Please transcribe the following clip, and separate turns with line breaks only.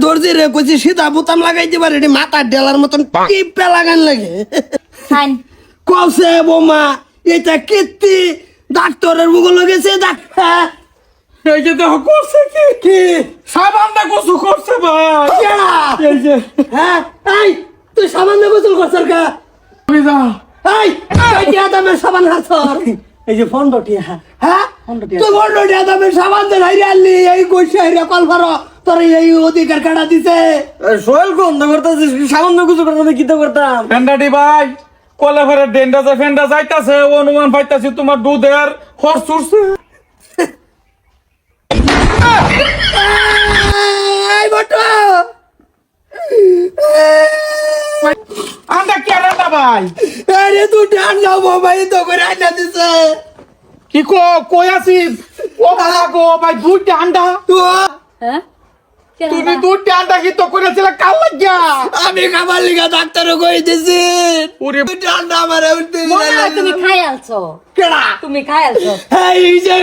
ধরছি রে কইছি সিধা বোতাম লাগাইতে পারে এটি মাথার ডেলার মতন টিপে লাগান লাগে কসে বোমা এটা কীর্তি ডাক্তারের মুখে গেছে ডাক্তার
এই যে দেখো করছে কি
কি
সাবানটা গোসু করছে ভাই এই যে
হ্যাঁ এই তুই সামান্য গোসল করছর কা
আমি যা
এই কয়টা দামের সাবান হাসর
এই যে ফন্ডটিয়া
হ্যাঁ তুই বড় দামের সাবান দে হাইরে আনলি এই কইছে হাইরে কল করো তোর এই অধিকার কাটা দিছে
সোহেল গন্ধ করতেছিস সামান্য কিছু করতে কি তো করতাম ফেন্ডাটি ভাই কলে ফেরে ডেন্ডা যে ফেন্ডা যাইতাছে অনুমান পাইতাছি তোমার দুধের হর চুরছে
এই বটো
আন্ডা কে রান্না ভাই
আরে তুই ঠান্ডা বাবাই তো করে আনা দিছে
কি কই আছিস ও বাবা গো ভাই দুইটা আন্ডা
হ্যাঁ
তুমি দুইটা আন্ডা কি তো করেছিলে কাল লাগিয়া
আমি খাবার লিগা ডাক্তারও কই দিছি
ওরে
ঠান্ডা আমারে উঠতে
তুমি খাই আলছো
কেডা
তুমি খাই আলছো
এই যে